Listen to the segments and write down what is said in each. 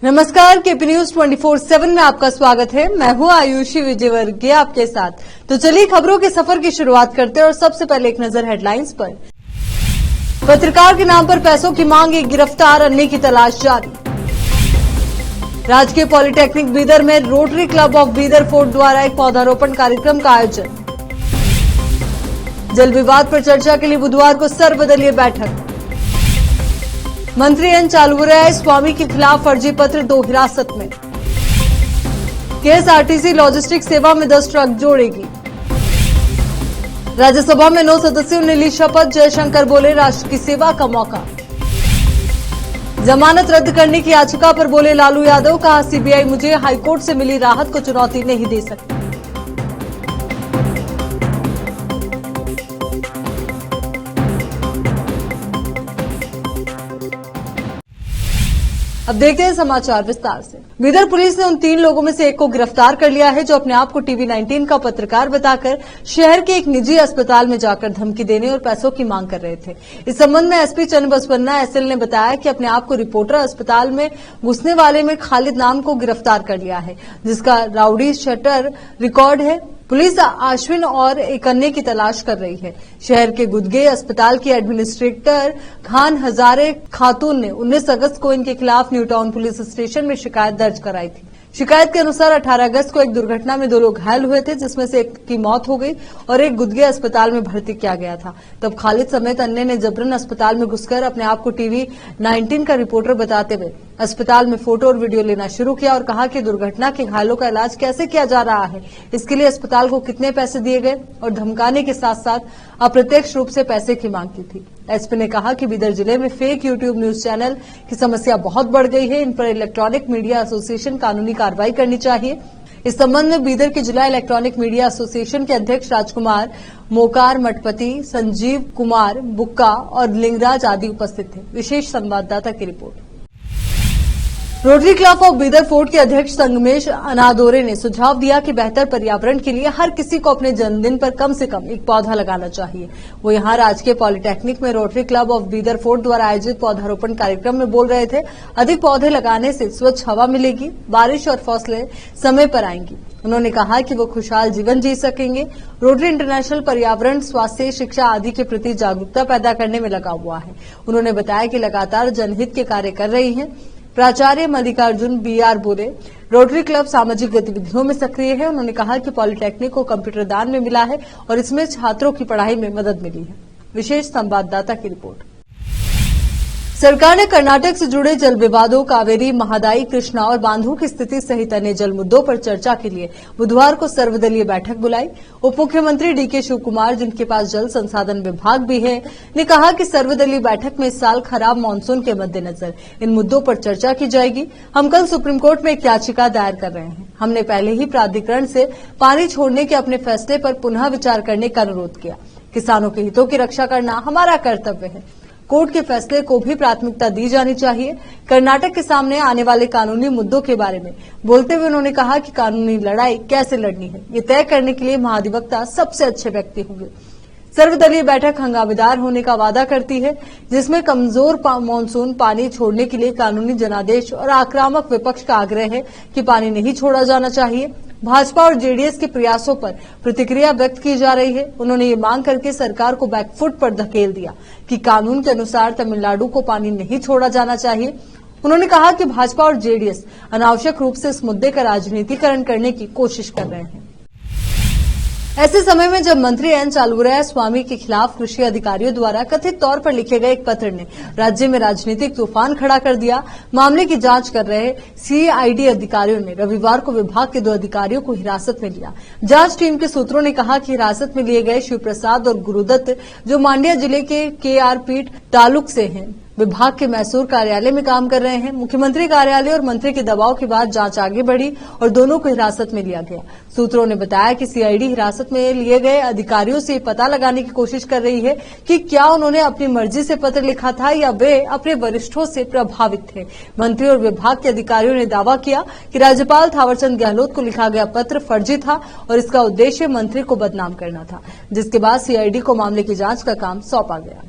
नमस्कार, KP news 24/7 में आपका स्वागत है। मैं हूं आयुषी विजयवर्गीय आपके साथ। तो चलिए खबरों के सफर की शुरुआत करते हैं और सबसे पहले एक नजर हेडलाइंस पर। पत्रकार के नाम पर पैसों की मांग, एक गिरफ्तार, अन्य की तलाश जारी। राजकीय पॉलिटेक्निक बीदर में rotary club of Bidar fort द्वारा एक पौधारोपण कार्यक्रम का आयोजन। जल विवाद पर चर्चा के लिए बुधवार को सर्वदलीय बैठक। मंत्री एन चालुवराय स्वामी के खिलाफ फर्जी पत्र, 2 हिरासत में। केएसआरटीसी लॉजिस्टिक सेवा में 10 ट्रक जोड़ेगी। राज्यसभा में 9 सदस्यों ने ली शपथ, जयशंकर बोले राष्ट्र की सेवा का मौका। जमानत रद्द करने की याचिका पर बोले लालू यादव, कहा सीबीआई मुझे हाईकोर्ट से मिली राहत को चुनौती नहीं दे सकती। अब देखते हैं समाचार विस्तार से। बीदर पुलिस ने उन 3 लोगों में से एक को गिरफ्तार कर लिया है जो अपने आप को टीवी 19 का पत्रकार बताकर शहर के एक निजी अस्पताल में जाकर धमकी देने और पैसों की मांग कर रहे थे। इस संबंध में एसपी चन्नबसवन्ना एसएल ने बताया कि अपने आप को रिपोर्टर अस्पताल में घुसने वाले में खालिद नाम को गिरफ्तार कर लिया है, जिसका राउडी शटर रिकॉर्ड है। पुलिस आश्विन और एक अन्य की तलाश कर रही है। शहर के गुदगे अस्पताल की एडमिनिस्ट्रेटर खान हजारे खातून ने 19 अगस्त को इनके खिलाफ न्यू टाउन पुलिस स्टेशन में शिकायत दर्ज कराई थी। शिकायत के अनुसार 18 अगस्त को एक दुर्घटना में 2 लोग घायल हुए थे, जिसमें से एक की मौत हो गई और एक गुदगे अस्पताल में भर्ती किया गया था। तब खालिद समेत अन्य ने जबरन अस्पताल में घुसकर अपने आप को टीवी 19 का रिपोर्टर बताते हुए अस्पताल में फोटो और वीडियो लेना शुरू किया और कहा कि दुर्घटना के घायलों का इलाज कैसे किया जा रहा है, इसके लिए अस्पताल को कितने पैसे दिए गए और धमकाने के साथ साथ अप्रत्यक्ष रूप से पैसे की मांग की थी। एसपी ने कहा कि बीदर जिले में फेक यूट्यूब न्यूज चैनल की समस्या बहुत बढ़ गई है, इन पर इलेक्ट्रॉनिक मीडिया एसोसिएशन कानूनी कार्रवाई करनी चाहिए। इस संबंध में बीदर के जिला इलेक्ट्रॉनिक मीडिया एसोसिएशन के अध्यक्ष राजकुमार मोकार मठपति, संजीव कुमार बुक्का और लिंगराज आदि उपस्थित थे। विशेष संवाददाता की report. Rotary club of Bidar fort के अध्यक्ष संगमेश अनादोरे ने सुझाव दिया कि बेहतर पर्यावरण के लिए हर किसी को अपने जन्मदिन पर कम से कम एक पौधा लगाना चाहिए। वो यहां राजकीय पॉलिटेक्निक में rotary club of Bidar fort द्वारा आयोजित पौधारोपण कार्यक्रम में बोल रहे थे। अधिक पौधे लगाने से स्वच्छ हवा मिलेगी, बारिश और फसलें समय पर आएंगी। उन्होंने कहा कि वो खुशहाल जीवन जी सकेंगे। रोटरी इंटरनेशनल पर्यावरण, स्वास्थ्य, शिक्षा आदि के प्रति जागरूकता पैदा करने में लगा हुआ है। उन्होंने बताया कि लगातार जनहित के कार्य कर रही है। प्राचार्य मल्लिकार्जुन बीआर बोले रोटरी क्लब सामाजिक गतिविधियों में सक्रिय है। उन्होंने कहा कि पॉलिटेक्निक को कंप्यूटर दान में मिला है और इसमें छात्रों की पढ़ाई में मदद मिली है। विशेष संवाददाता की रिपोर्ट। सरकार ने कर्नाटक से जुड़े जल विवादों, कावेरी, महादाई, कृष्णा और बांधों की स्थिति सहित अन्य जल मुद्दों पर चर्चा के लिए बुधवार को सर्वदलीय बैठक बुलाई। उप मुख्यमंत्री डीके शिवकुमार, जिनके पास जल संसाधन विभाग भी है, ने कहा कि सर्वदलीय बैठक में इस साल खराब मानसून के मद्देनजर इन मुद्दों पर चर्चा की जाएगी। हम कल सुप्रीम कोर्ट में एक याचिका दायर कर रहे हैं। हमने पहले ही प्राधिकरण से पानी छोड़ने के अपने फैसले पर पुनः विचार करने का अनुरोध किया। किसानों के हितों की रक्षा करना हमारा कर्तव्य है। कोर्ट के फैसले को भी प्राथमिकता दी जानी चाहिए। कर्नाटक के सामने आने वाले कानूनी मुद्दों के बारे में बोलते हुए उन्होंने कहा कि कानूनी लड़ाई कैसे लड़नी है, ये तय करने के लिए महाधिवक्ता सबसे अच्छे व्यक्ति होंगे। सर्वदलीय बैठक हंगामेदार होने का वादा करती है, जिसमें कमजोर मानसून पानी छोड़ने के लिए कानूनी जनादेश और आक्रामक विपक्ष का आग्रह है कि पानी नहीं छोड़ा जाना चाहिए। भाजपा और जेडीएस के प्रयासों पर प्रतिक्रिया व्यक्त की जा रही है। उन्होंने ये मांग करके सरकार को बैकफुट पर धकेल दिया कि कानून के अनुसार तमिलनाडु को पानी नहीं छोड़ा जाना चाहिए। उन्होंने कहा कि भाजपा और जेडीएस अनावश्यक रूप से इस मुद्दे का राजनीतिकरण करने की कोशिश कर रहे हैं। ऐसे समय में जब मंत्री एन चालुवराय स्वामी के खिलाफ कृषि अधिकारियों द्वारा कथित तौर पर लिखे गए एक पत्र ने राज्य में राजनीतिक तूफान खड़ा कर दिया, मामले की जांच कर रहे सीआईडी अधिकारियों ने रविवार को विभाग के 2 अधिकारियों को हिरासत में लिया। जांच टीम के सूत्रों ने कहा कि हिरासत में लिए गए शिव प्रसाद और गुरुदत्त, जो मांड्या जिले के केआरपीट तालुक से हैं, विभाग के मैसूर कार्यालय में काम कर रहे हैं। मुख्यमंत्री कार्यालय और मंत्री के दबाव के बाद जांच आगे बढ़ी और दोनों को हिरासत में लिया गया। सूत्रों ने बताया कि सीआईडी हिरासत में लिए गए अधिकारियों से पता लगाने की कोशिश कर रही है कि क्या उन्होंने अपनी मर्जी से पत्र लिखा था या वे अपने वरिष्ठों से प्रभावित थे। मंत्री और विभाग के अधिकारियों ने दावा किया कि राज्यपाल थावरचंद गहलोत को लिखा गया पत्र फर्जी था और इसका उद्देश्य मंत्री को बदनाम करना था, जिसके बाद सीआईडी को मामले की जांच का काम सौंपा गया।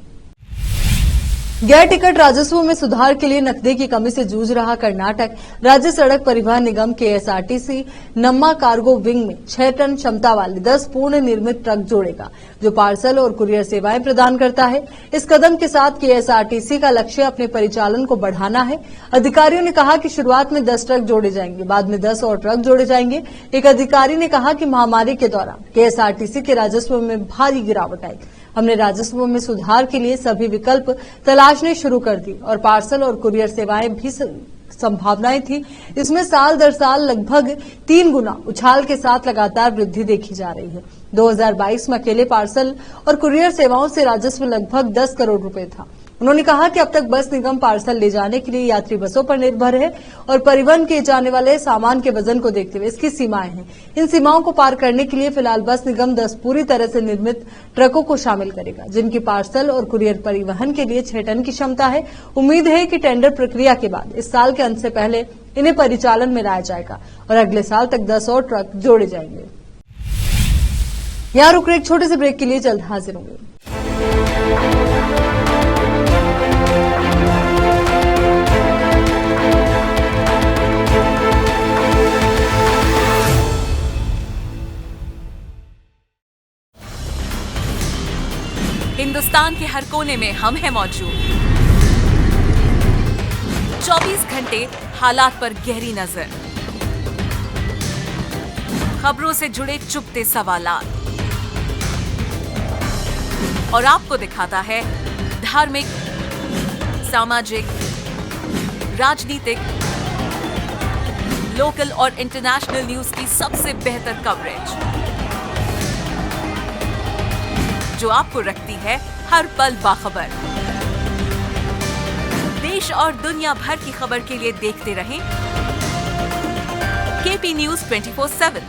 गैर टिकट राजस्व में सुधार के लिए नकदी की कमी से जूझ रहा कर्नाटक राज्य सड़क परिवहन निगम केएसआरटीसी नम्मा कार्गो विंग में 6 टन क्षमता वाले 10 पूर्ण निर्मित ट्रक जोड़ेगा, जो पार्सल और कुरियर सेवाएं प्रदान करता है। इस कदम के साथ केएसआरटीसी का लक्ष्य अपने परिचालन को बढ़ाना है। अधिकारियों ने कहा कि शुरुआत में 10 ट्रक जोड़े जाएंगे, बाद में 10 और ट्रक जोड़े जाएंगे। एक अधिकारी ने कहा कि महामारी के दौरान केएसआरटीसी के राजस्व में भारी गिरावट आई। हमने राजस्व में सुधार के लिए सभी विकल्प तलाशने शुरू कर दी और पार्सल और कुरियर सेवाएं भी संभावनाएं थी। इसमें साल दर साल लगभग 3 गुना उछाल के साथ लगातार वृद्धि देखी जा रही है। 2022 में अकेले पार्सल और कुरियर सेवाओं से राजस्व लगभग 10 करोड़ रुपए था। उन्होंने कहा कि अब तक बस निगम पार्सल ले जाने के लिए यात्री बसों पर निर्भर है और परिवहन किए जाने वाले सामान के वजन को देखते हुए इसकी सीमाएं हैं। इन सीमाओं को पार करने के लिए फिलहाल बस निगम 10 पूरी तरह से निर्मित ट्रकों को शामिल करेगा, जिनकी पार्सल और कुरियर परिवहन के लिए 6 टन की क्षमता है। उम्मीद है कि टेंडर प्रक्रिया के बाद इस साल के अंत से पहले इन्हें परिचालन में लाया जाएगा और अगले साल तक 10 और ट्रक जोड़े जाएंगे। यहाँ रुक रहे एक छोटे से ब्रेक के लिए, जल्द हाजिर होंगे। हिंदुस्तान के हर कोने में हम हैं मौजूद। 24 घंटे हालात पर गहरी नजर, खबरों से जुड़े चुपते सवालात और आपको दिखाता है धार्मिक, सामाजिक, राजनीतिक, लोकल और इंटरनेशनल न्यूज की सबसे बेहतर कवरेज, जो आपको रखती है हर पल बाखबर। देश और दुनिया भर की खबर के लिए देखते रहें KP news 24/7।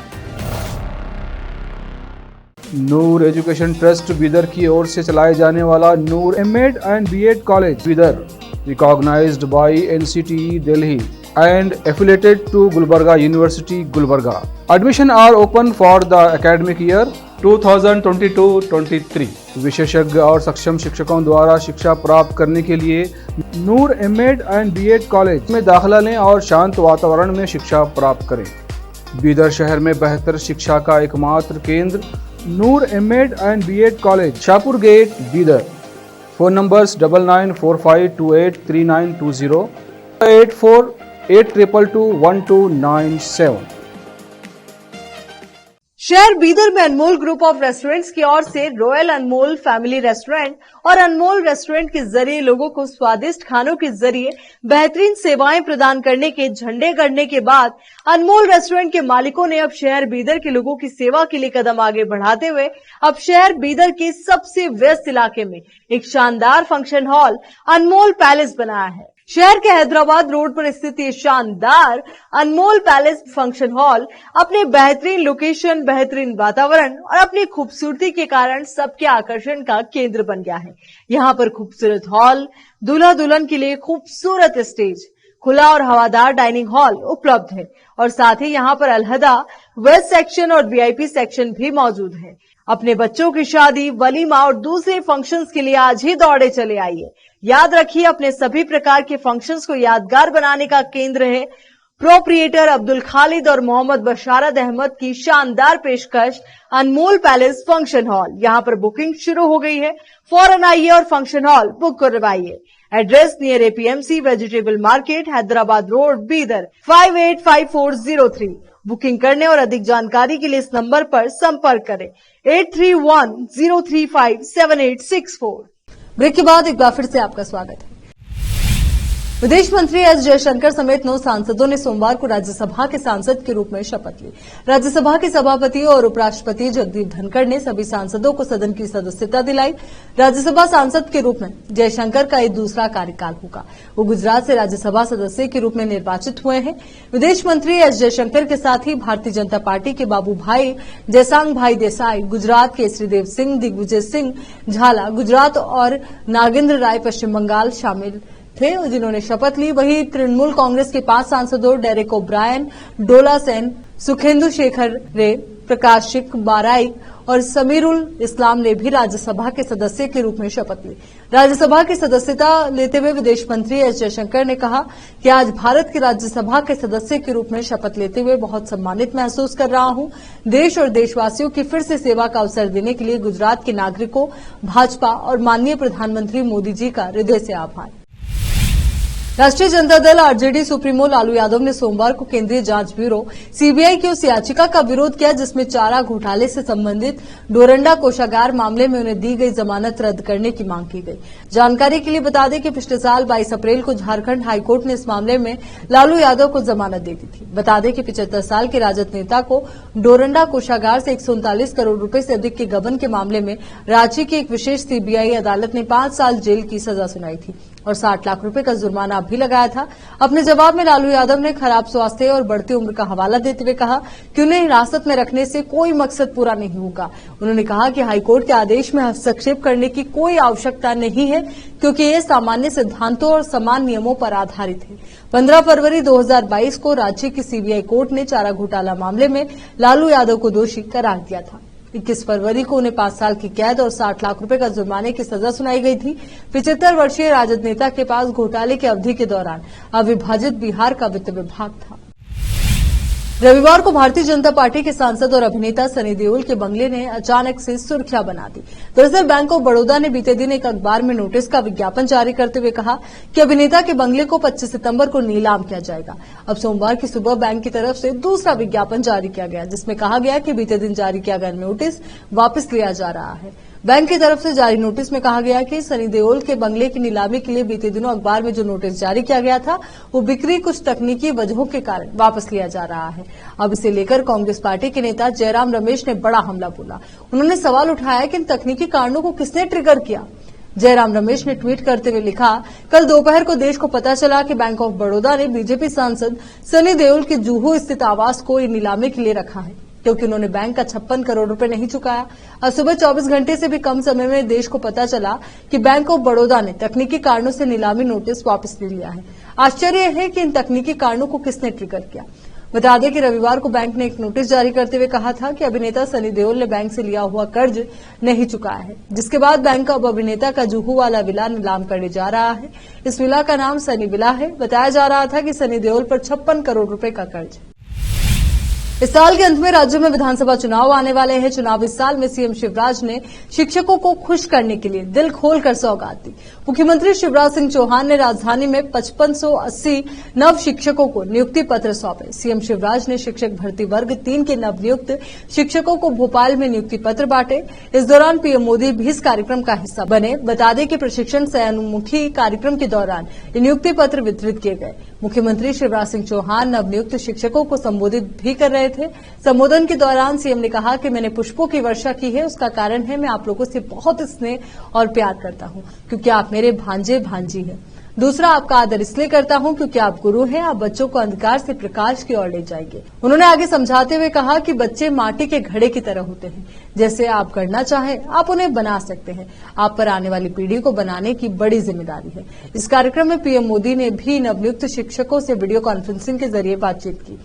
Noor education trust Bidar की ओर से चलाए जाने वाला Noor MEd and BEd college Bidar, recognized by NCTE Delhi and affiliated to Gulbarga University, Gulbarga. Admission are open for the academic year 2022-23. विशेषज्ञ और सक्षम शिक्षकों द्वारा शिक्षा प्राप्त करने के लिए नूर एमएड एंड बीएड कॉलेज में दाखिला लें और शांत वातावरण में शिक्षा प्राप्त करें। बीदर शहर में बेहतर शिक्षा का एकमात्र केंद्र Noor MEd and BEd college, Shahpur gate, Bidar. Phone numbers 9945283920, 8482221297। शहर बीदर में अनमोल ग्रुप ऑफ रेस्टोरेंट्स की ओर से रॉयल अनमोल फैमिली रेस्टोरेंट और अनमोल रेस्टोरेंट के जरिए लोगों को स्वादिष्ट खानों के जरिए बेहतरीन सेवाएं प्रदान करने के झंडे गड़ने के बाद अनमोल रेस्टोरेंट के मालिकों ने अब शहर बीदर के लोगों की सेवा के लिए कदम आगे बढ़ाते हुए अब शहर बीदर के सबसे व्यस्त इलाके में एक शानदार फंक्शन हॉल अनमोल पैलेस बनाया है। शहर के हैदराबाद रोड पर स्थित ये शानदार अनमोल पैलेस फंक्शन हॉल अपने बेहतरीन लोकेशन, बेहतरीन वातावरण और अपनी खूबसूरती के कारण सबके आकर्षण का केंद्र बन गया है। यहाँ पर खूबसूरत हॉल, दूल्हा दुल्हन के लिए खूबसूरत स्टेज, खुला और हवादार डाइनिंग हॉल उपलब्ध है और साथ ही यहाँ पर अलहदा वेस्ट सेक्शन और वीआईपी सेक्शन भी मौजूद है। अपने बच्चों की शादी, वलीमा और दूसरे फंक्शंस के लिए आज ही दौड़े चले आइए। याद रखिए, अपने सभी प्रकार के फंक्शंस को यादगार बनाने का केंद्र है प्रोप्रिएटर अब्दुल खालिद और मोहम्मद बशारत अहमद की शानदार पेशकश अनमोल पैलेस फंक्शन हॉल। यहाँ पर बुकिंग शुरू हो गई है, फौरन आइए और फंक्शन हॉल बुक करवाइए। Address near APMC vegetable market, Hyderabad road, Bidar 585403। Booking करने और अधिक जानकारी के लिए इस नंबर पर संपर्क करें 8310357864। ब्रेक के बाद एक बार फिर से आपका स्वागत है। विदेश मंत्री एस जयशंकर समेत 9 सांसदों ने सोमवार को राज्यसभा के सांसद के रूप में शपथ ली। राज्यसभा के सभापति और उपराष्ट्रपति जगदीप धनखड़ ने सभी सांसदों को सदन की सदस्यता दिलाई। राज्यसभा सांसद के रूप में जयशंकर का ये दूसरा कार्यकाल होगा। वो गुजरात से राज्यसभा सदस्य के रूप में निर्वाचित हुए हैं। विदेश मंत्री एस जयशंकर के साथ ही भारतीय जनता पार्टी के बाबू भाई जयसांग भाई देसाई, गुजरात के श्रीदेव सिंह, दिग्विजय सिंह झाला गुजरात और नागेंद्र राय पश्चिम बंगाल शामिल थे, जिन्होंने शपथ ली। वहीं तृणमूल कांग्रेस के 5 सांसदों डेरेक ओब्रायन, डोला सेन, सुखेंदु शेखर रे, प्रकाशिक बाराइक और समीरुल इस्लाम ने भी राज्यसभा के सदस्य के रूप में शपथ ली। राज्यसभा की सदस्यता लेते हुए विदेश मंत्री एस जयशंकर ने कहा कि आज भारत की राज्यसभा के सदस्य के रूप में शपथ लेते हुए बहुत सम्मानित महसूस कर रहा हूं। देश और देशवासियों की फिर से सेवा का अवसर देने के लिए गुजरात के नागरिकों, भाजपा और माननीय प्रधानमंत्री मोदी जी का हृदय से आभार। राष्ट्रीय जनता दल आरजेडी सुप्रीमो लालू यादव ने सोमवार को केंद्रीय जांच ब्यूरो सीबीआई की उस याचिका का विरोध किया जिसमें चारा घोटाले से संबंधित डोरंडा कोषागार मामले में उन्हें दी गई जमानत रद्द करने की मांग की गई। जानकारी के लिए बता दें कि पिछले साल 22 अप्रैल को झारखंड हाईकोर्ट ने इस मामले में लालू यादव को जमानत दे दी थी। बता दें कि 75 साल के राजद नेता को डोरंडा कोषागार से 139 करोड़ रुपए से अधिक के गबन के मामले में रांची की एक विशेष सीबीआई अदालत ने 5 साल जेल की सजा सुनाई थी और 60 लाख रुपए का जुर्माना भी लगाया था। अपने जवाब में लालू यादव ने खराब स्वास्थ्य और बढ़ती उम्र का हवाला देते हुए कहा कि उन्हें हिरासत में रखने से कोई मकसद पूरा नहीं होगा। उन्होंने कहा कि हाईकोर्ट के आदेश में हस्तक्षेप करने की कोई आवश्यकता नहीं है क्योंकि ये सामान्य सिद्धांतों और समान नियमों पर आधारित है। 15 फरवरी 2022 को रांची की सीबीआई कोर्ट ने चारा घोटाला मामले में लालू यादव को दोषी करार दिया था। 21 फरवरी को उन्हें 5 साल की कैद और 60 लाख रुपए का जुर्माने की सजा सुनाई गई थी। 75 वर्षीय राजद नेता के पास घोटाले की अवधि के दौरान अविभाजित बिहार का वित्त विभाग था। रविवार को भारतीय जनता पार्टी के सांसद और अभिनेता सनी देओल के बंगले ने अचानक से सुर्खियां बना दी। दरअसल बैंक ऑफ बड़ौदा ने बीते दिन एक अखबार में नोटिस का विज्ञापन जारी करते हुए कहा कि अभिनेता के बंगले को 25 सितंबर को नीलाम किया जाएगा। अब सोमवार की सुबह बैंक की तरफ से दूसरा विज्ञापन जारी किया गया जिसमें कहा गया कि बीते दिन जारी किया गया नोटिस वापस लिया जा रहा है। बैंक की तरफ से जारी नोटिस में कहा गया कि सनी देओल के बंगले की नीलामी के लिए बीते दिनों अखबार में जो नोटिस जारी किया गया था वो बिक्री कुछ तकनीकी वजहों के कारण वापस लिया जा रहा है। अब इसे लेकर कांग्रेस पार्टी के नेता जयराम रमेश ने बड़ा हमला बोला। उन्होंने सवाल उठाया कि इन तकनीकी कारणों को किसने ट्रिगर किया। जयराम रमेश ने ट्वीट करते हुए लिखा, कल दोपहर को देश को पता चला कि बैंक ऑफ बड़ौदा ने बीजेपी सांसद सनी देओल के जुहू स्थित आवास को नीलामी के लिए रखा है क्योंकि उन्होंने बैंक का 56 करोड़ रुपए नहीं चुकाया। आज सुबह 24 घंटे से भी कम समय में देश को पता चला कि बैंक ऑफ बड़ौदा ने तकनीकी कारणों से नीलामी नोटिस वापस ले लिया है। आश्चर्य है कि इन तकनीकी कारणों को किसने ट्रिगर किया। बता दें कि रविवार को बैंक ने एक नोटिस जारी करते हुए कहा था कि अभिनेता सनी देओल ने बैंक से लिया हुआ कर्ज नहीं चुकाया है, जिसके बाद बैंक अब अभिनेता का जुहू वाला विला नीलाम करने जा रहा है। इस विला का नाम सनी विला है। बताया जा रहा था कि सनी देओल पर 56 करोड़ रुपए का कर्ज है। इस साल के अंत में राज्य में विधानसभा चुनाव आने वाले हैं। चुनावी साल में सीएम शिवराज ने शिक्षकों को खुश करने के लिए दिल खोलकर सौगात दी। मुख्यमंत्री शिवराज सिंह चौहान ने राजधानी में 5580 नव शिक्षकों को नियुक्ति पत्र सौंपे। सीएम शिवराज ने शिक्षक भर्ती वर्ग 3 के नवनियुक्त शिक्षकों को भोपाल में नियुक्ति पत्र बांटे। इस दौरान पीएम मोदी भी इस कार्यक्रम का हिस्सा बने। बता दें कि प्रशिक्षण सहानुभूति कार्यक्रम के दौरान ये नियुक्ति पत्र वितरित किए गए। मुख्यमंत्री शिवराज सिंह चौहान नवनियुक्त शिक्षकों को संबोधित भी कर रहे थे। संबोधन के दौरान सीएम ने कहा कि मैंने पुष्पों की वर्षा की है, उसका कारण है मैं आप लोगों से बहुत स्नेह और प्यार करता हूं क्योंकि आप मेरे भांजे भांजी हैं। दूसरा, आपका आदर इसलिए करता हूं क्योंकि आप गुरु हैं, आप बच्चों को अंधकार से प्रकाश की ओर ले जाएंगे। उन्होंने आगे समझाते हुए कहा कि बच्चे माटी के घड़े की तरह होते हैं, जैसे आप गढ़ना चाहें आप उन्हें बना सकते हैं। आप पर आने वाली पीढ़ी को बनाने की बड़ी जिम्मेदारी है। इस कार्यक्रम में पीएम मोदी ने भी नवनियुक्त शिक्षकों से वीडियो कॉन्फ्रेंसिंग के जरिए बातचीत की।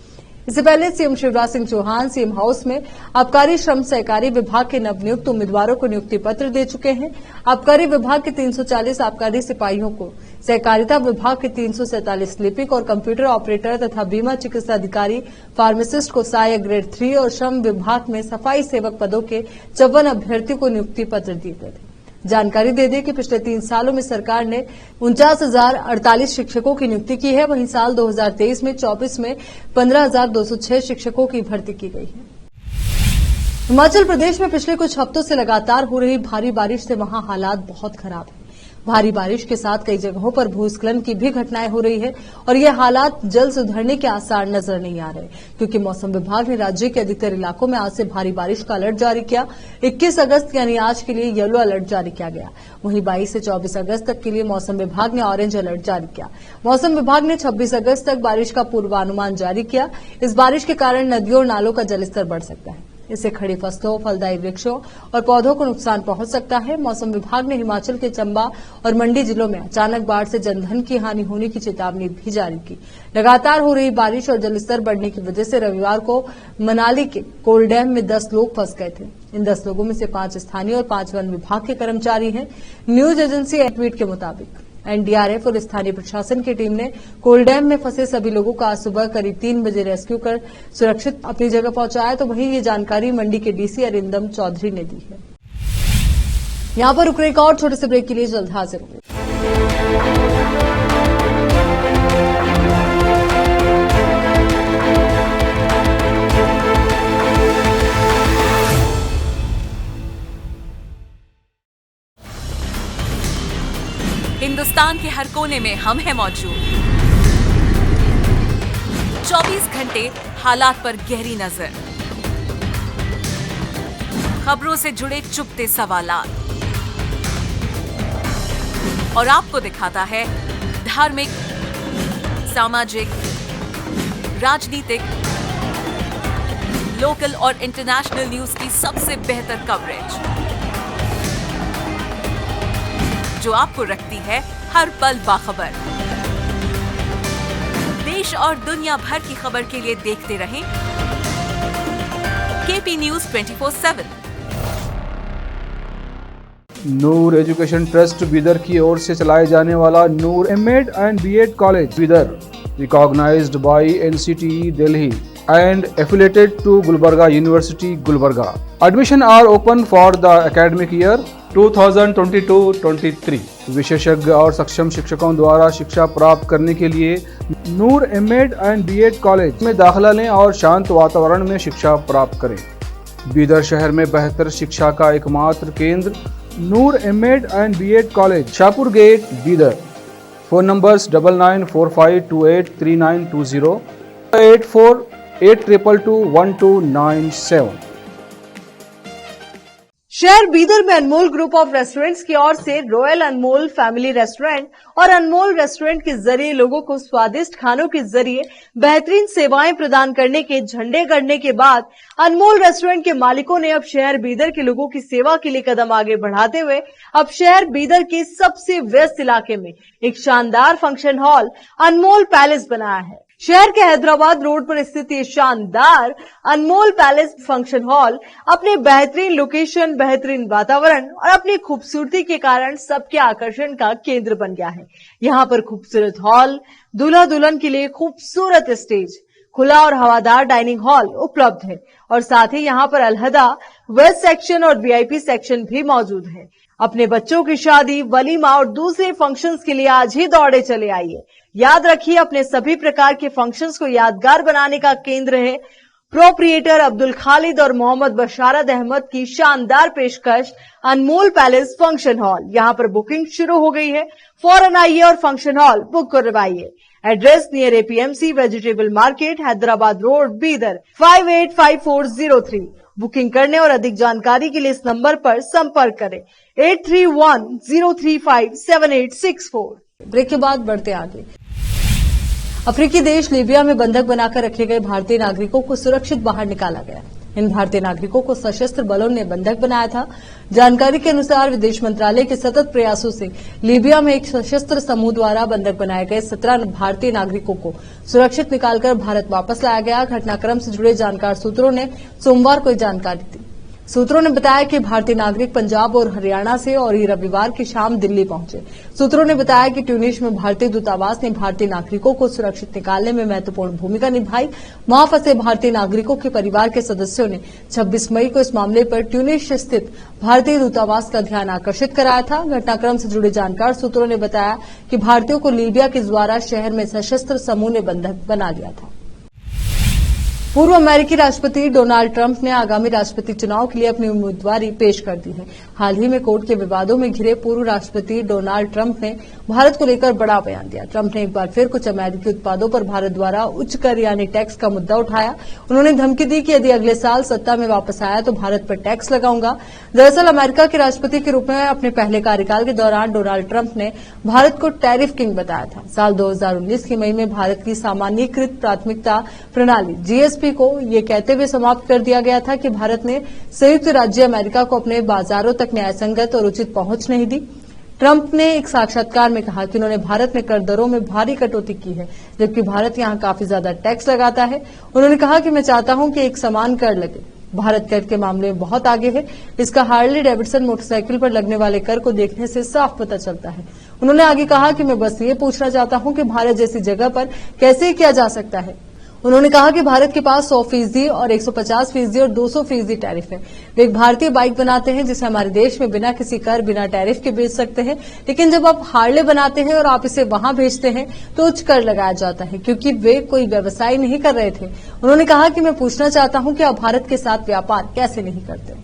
इससे पहले CM Shivraj Singh Chouhan CM house में आबकारी श्रम सहकारी विभाग के नवनियुक्त उम्मीदवारों को नियुक्ति पत्र दे चुके हैं। आबकारी विभाग के 340 आबकारी सिपाहियों को, सहकारिता विभाग के 347 लिपिक और कंप्यूटर ऑपरेटर तथा बीमा चिकित्सा अधिकारी फार्मासिस्ट को सहायक ग्रेड 3 और श्रम विभाग में सफाई सेवक पदों के 54 अभ्यर्थियों को नियुक्ति पत्र दिए गए थे। जानकारी दे दें कि पिछले 3 सालों में सरकार ने 49,048 शिक्षकों की नियुक्ति की है। वहीं साल 2023 में 24 में 15,206 शिक्षकों की भर्ती की गई है। हिमाचल प्रदेश में पिछले कुछ हफ्तों से लगातार हो रही भारी बारिश से वहां हालात बहुत खराब हैं। भारी बारिश के साथ कई जगहों पर भूस्खलन की भी घटनाएं हो रही है और ये हालात जल्द सुधरने के आसार नजर नहीं आ रहे क्योंकि मौसम विभाग ने राज्य के अधिकतर इलाकों में आज से भारी बारिश का अलर्ट जारी किया। 21 अगस्त यानी आज के लिए येलो अलर्ट जारी किया गया। वहीं 22 से 24 अगस्त तक के लिए मौसम विभाग ने ऑरेंज अलर्ट जारी किया। मौसम विभाग ने 26 अगस्त तक बारिश का पूर्वानुमान जारी किया। इस बारिश के कारण नदियों और नालों का जलस्तर बढ़ सकता है। इससे खड़ी फसलों, फलदायी वृक्षों और पौधों को नुकसान पहुंच सकता है। मौसम विभाग ने हिमाचल के चंबा और मंडी जिलों में अचानक बाढ़ से जनधन की हानि होने की चेतावनी भी जारी की। लगातार हो रही बारिश और जलस्तर बढ़ने की वजह से रविवार को मनाली के कोल डैम में 10 लोग फंस गए थे। इन 10 लोगों में से 5 स्थानीय और 5 वन विभाग के कर्मचारी हैं। न्यूज एजेंसी ट्वीट के मुताबिक एनडीआरएफ और स्थानीय प्रशासन की टीम ने कोल डैम में फंसे सभी लोगों का आज सुबह करीब 3 बजे रेस्क्यू कर सुरक्षित अपनी जगह पहुंचाया। तो वहीं ये जानकारी मंडी के डीसी अरिंदम चौधरी ने दी है। यहां पर रुक एक और छोटे से ब्रेक के लिए जल्द हाजिर होंगे। हिंदुस्तान के हर कोने में हम हैं मौजूद। 24 घंटे हालात पर गहरी नजर, खबरों से जुड़े चुभते सवालात और आपको दिखाता है धार्मिक, सामाजिक, राजनीतिक, लोकल और इंटरनेशनल न्यूज की सबसे बेहतर कवरेज जो आपको रखती है हर पल बाखबर। देश और दुनिया भर की खबर के लिए देखते रहें KP news 24/7। Noor education trust Bidar की ओर से चलाए जाने वाला Noor MEd and BEd college Bidar, recognized by NCTE Delhi and affiliated to Gulbarga University, Gulbarga. Admission are open for the academic year 2022-23. विशेषज्ञ और सक्षम शिक्षकों द्वारा शिक्षा प्राप्त करने के लिए नूर एमएड एंड बीएड कॉलेज में दाखिला लें और शांत वातावरण में शिक्षा प्राप्त करें। बीदर शहर में बेहतर शिक्षा का एकमात्र केंद्र Noor MEd and BEd college, Shahpur gate, Bidar. Phone numbers 9945283920, 8482221297। शहर बीदर में अनमोल ग्रुप ऑफ रेस्टोरेंट्स की ओर से रॉयल अनमोल फैमिली रेस्टोरेंट और अनमोल रेस्टोरेंट के जरिए लोगों को स्वादिष्ट खानों के जरिए बेहतरीन सेवाएं प्रदान करने के झंडे गड़ने के बाद अनमोल रेस्टोरेंट के मालिकों ने अब शहर बीदर के लोगों की सेवा के लिए कदम आगे बढ़ाते हुए अब शहर बीदर के सबसे व्यस्त इलाके में एक शानदार फंक्शन हॉल अनमोल पैलेस बनाया है। शहर के हैदराबाद रोड पर स्थित ये शानदार अनमोल पैलेस फंक्शन हॉल अपने बेहतरीन लोकेशन, बेहतरीन वातावरण और अपनी खूबसूरती के कारण सबके आकर्षण का केंद्र बन गया है। यहाँ पर खूबसूरत हॉल, दूल्हा दुल्हन के लिए खूबसूरत स्टेज, खुला और हवादार डाइनिंग हॉल उपलब्ध है और साथ ही यहाँ पर अलहदा वेस्ट सेक्शन और वीआईपी सेक्शन भी मौजूद है। अपने बच्चों की शादी, वलीमा और दूसरे फंक्शंस के लिए आज ही दौड़े चले आइए। याद रखिए, अपने सभी प्रकार के फंक्शंस को यादगार बनाने का केंद्र है प्रोप्रिएटर अब्दुल खालिद और मोहम्मद बशारत अहमद की शानदार पेशकश अनमोल पैलेस फंक्शन हॉल। यहाँ पर बुकिंग शुरू हो गई है, फौरन आइए और फंक्शन हॉल बुक करवाइए। Address near APMC vegetable market, Hyderabad road, Bidar 585403। Booking करने और अधिक जानकारी के लिए इस नंबर पर संपर्क करें 8310357864। ब्रेक के बाद बढ़ते आगे। अफ्रीकी देश लीबिया में बंधक बनाकर रखे गए भारतीय नागरिकों को सुरक्षित बाहर निकाला गया। इन भारतीय नागरिकों को सशस्त्र बलों ने बंधक बनाया था। जानकारी के अनुसार विदेश मंत्रालय के सतत प्रयासों से लीबिया में एक सशस्त्र समूह द्वारा बंधक बनाए गए 17 भारतीय नागरिकों को सुरक्षित निकालकर भारत वापस लाया गया। घटनाक्रम से जुड़े जानकार सूत्रों ने सोमवार को जानकारी दी। सूत्रों ने बताया कि भारतीय नागरिक पंजाब और हरियाणा से और ये रविवार की शाम दिल्ली पहुंचे। सूत्रों ने बताया कि ट्यूनिस में भारतीय दूतावास ने भारतीय नागरिकों को सुरक्षित निकालने में महत्वपूर्ण भूमिका निभाई। वहां फंसे भारतीय नागरिकों के परिवार के सदस्यों ने 26 मई को इस मामले पर ट्यूनिस स्थित भारतीय दूतावास का ध्यान आकर्षित कराया था। घटनाक्रम से जुड़े जानकार सूत्रों ने बताया कि भारतीयों को लीबिया के द्वारा शहर में सशस्त्र समूह ने बंधक बना लिया था। पूर्व अमेरिकी राष्ट्रपति डोनाल्ड ट्रंप ने आगामी राष्ट्रपति चुनाव के लिए अपनी उम्मीदवारी पेश कर दी है। हाल ही में कोर्ट के विवादों में घिरे पूर्व राष्ट्रपति डोनाल्ड ट्रंप ने भारत को लेकर बड़ा बयान दिया। ट्रंप ने एक बार फिर कुछ अमेरिकी उत्पादों पर भारत द्वारा उच्च कर यानी टैक्स का मुद्दा उठाया। उन्होंने धमकी दी कि यदि अगले साल सत्ता में वापस आया तो भारत पर टैक्स लगाऊंगा। दरअसल अमेरिका के राष्ट्रपति के रूप में अपने पहले कार्यकाल के दौरान डोनाल्ड ट्रंप ने भारत को टैरिफ किंग बताया था। साल 2019 के मई में भारत की सामान्यीकृत प्राथमिकता प्रणाली जीएसपी दिलचस्पी को ये कहते हुए समाप्त कर दिया गया था कि भारत ने संयुक्त राज्य अमेरिका को अपने बाजारों तक न्यायसंगत और उचित पहुंच नहीं दी। ट्रंप ने एक साक्षात्कार में कहा कि उन्होंने भारत में कर दरों में भारी कटौती की है, जबकि भारत यहां काफी ज्यादा टैक्स लगाता है। उन्होंने कहा कि मैं चाहता हूं कि एक समान कर लगे। भारत कर के मामले में बहुत आगे है। इसका हार्ले डेविडसन मोटरसाइकिल पर लगने वाले कर को देखने से साफ पता चलता है। उन्होंने आगे कहा कि मैं बस ये पूछना चाहता हूं कि भारत जैसी जगह पर कैसे किया जा सकता है। उन्होंने कहा कि भारत के पास 100% और 150% और 200% टैरिफ है। वे एक भारतीय बाइक बनाते हैं जिसे हमारे देश में बिना किसी कर, बिना टैरिफ के बेच सकते हैं, लेकिन जब आप हार्ले बनाते हैं और आप इसे वहां बेचते हैं तो उच्च कर लगाया जाता है, क्योंकि वे कोई व्यवसाय नहीं कर रहे थे। उन्होंने कहा कि मैं पूछना चाहता हूं कि आप भारत के साथ व्यापार कैसे नहीं करते।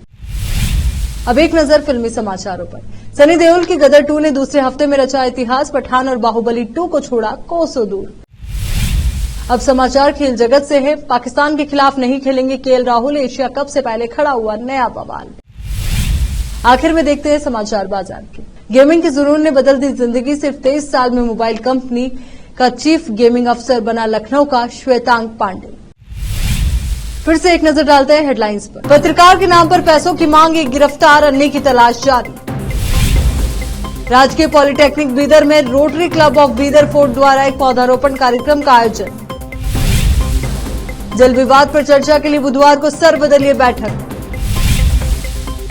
अब एक नजर फिल्मी समाचारों पर। सनी देओल की गदर 2 ने दूसरे हफ्ते में रचा इतिहास। पठान और बाहुबली 2 को छोड़ा कोसों दूर। अब समाचार खेल जगत से है। पाकिस्तान के खिलाफ नहीं खेलेंगे केएल राहुल। एशिया कप से पहले खड़ा हुआ नया बवाल। आखिर में देखते हैं समाचार बाजार के। गेमिंग के जुनून ने बदल दी जिंदगी। सिर्फ 23 साल में मोबाइल कंपनी का चीफ गेमिंग अफसर बना लखनऊ का श्वेतांग पांडे। फिर से एक नजर डालते हैं हेडलाइंस पर। पत्रकार के नाम पर पैसों की मांग, एक गिरफ्तार अन्य की तलाश जारी। राजकीय पॉलिटेक्निक बीदर में rotary club of Bidar fort द्वारा एक पौधारोपण कार्यक्रम का आयोजन। जल विवाद पर चर्चा के लिए बुधवार को सर्वदलीय बैठक।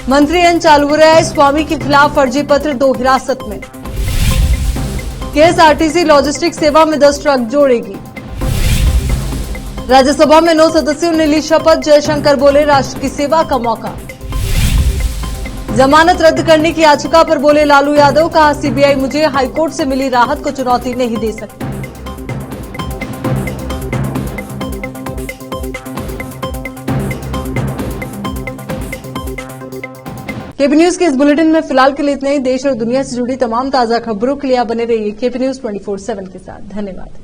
मंत्री एन चालुवराय स्वामी के खिलाफ फर्जी पत्र 2 हिरासत में। केएसआरटीसी लॉजिस्टिक सेवा में 10 ट्रक जोड़ेगी। राज्यसभा में 9 सदस्यों ने ली शपथ। जयशंकर बोले राष्ट्र की सेवा का मौका। जमानत रद्द करने की याचिका पर बोले लालू यादव। कहा सीबीआई मुझे हाईकोर्ट से मिली राहत को चुनौती नहीं दे सकती। केपी न्यूज के इस बुलेटिन में फिलहाल के लिए इतना ही। देश और दुनिया से जुड़ी तमाम ताजा खबरों के लिए आप बने रहिए केपी न्यूज 24/7 के साथ। धन्यवाद।